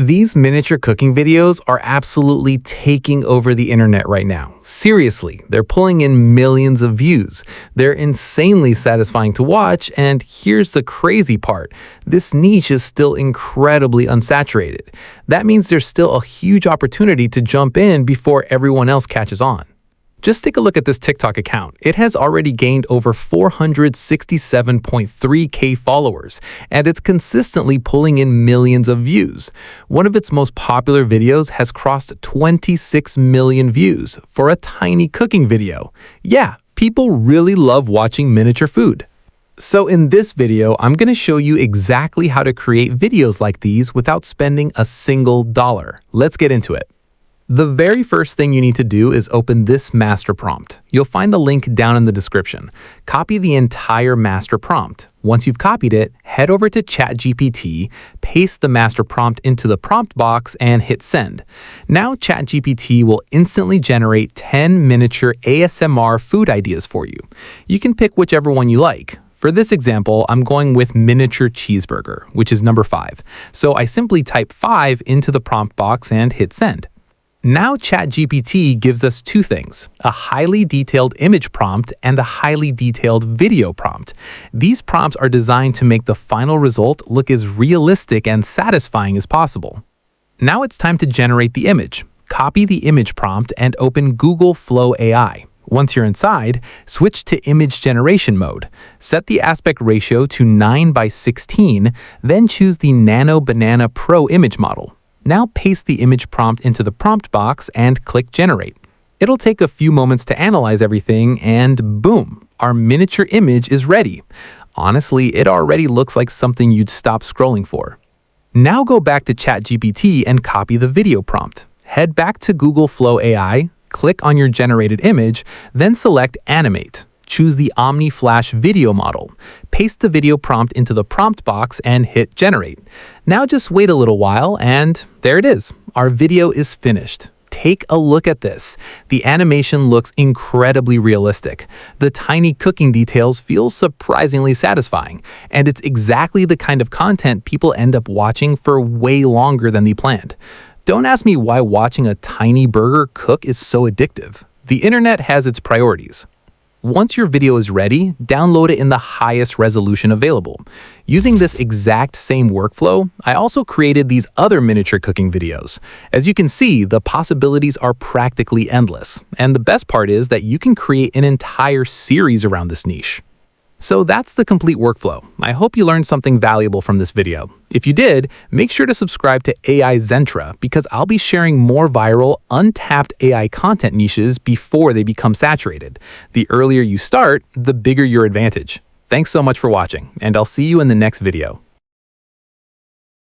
These miniature cooking videos are absolutely taking over the internet right now. Seriously, they're pulling in millions of views. They're insanely satisfying to watch, and here's the crazy part. This niche is still incredibly unsaturated. That means there's still a huge opportunity to jump in before everyone else catches on. Just take a look at this TikTok account. It has already gained over 467.3K followers, and it's consistently pulling in millions of views. One of its most popular videos has crossed 26 million views for a tiny cooking video. Yeah, people really love watching miniature food. So in this video, I'm going to show you exactly how to create videos like these without spending a single dollar. Let's get into it. The very first thing you need to do is open this master prompt. You'll find the link down in the description. Copy the entire master prompt. Once you've copied it, head over to ChatGPT, paste the master prompt into the prompt box, and hit send. Now ChatGPT will instantly generate 10 miniature ASMR food ideas for you. You can pick whichever one you like. For this example, I'm going with miniature cheeseburger, which is number 5. So I simply type 5 into the prompt box and hit send. Now ChatGPT gives us two things, a highly detailed image prompt and a highly detailed video prompt. These prompts are designed to make the final result look as realistic and satisfying as possible. Now it's time to generate the image. Copy the image prompt and open Google Flow AI. Once you're inside, switch to image generation mode. Set the aspect ratio to 9:16, then choose the Nano Banana Pro image model. Now paste the image prompt into the prompt box and click Generate. It'll take a few moments to analyze everything, and boom, our miniature image is ready. Honestly, it already looks like something you'd stop scrolling for. Now go back to ChatGPT and copy the video prompt. Head back to Google Flow AI, click on your generated image, then select Animate. Choose the Omni Flash video model. Paste the video prompt into the prompt box and hit Generate. Now just wait a little while, and there it is. Our video is finished. Take a look at this. The animation looks incredibly realistic. The tiny cooking details feel surprisingly satisfying, and it's exactly the kind of content people end up watching for way longer than they planned. Don't ask me why watching a tiny burger cook is so addictive. The internet has its priorities. Once your video is ready, download it in the highest resolution available. Using this exact same workflow, I also created these other miniature cooking videos. As you can see, the possibilities are practically endless. And the best part is that you can create an entire series around this niche. So that's the complete workflow. I hope you learned something valuable from this video. If you did, make sure to subscribe to AI Zentra because I'll be sharing more viral, untapped AI content niches before they become saturated. The earlier you start, the bigger your advantage. Thanks so much for watching, and I'll see you in the next video.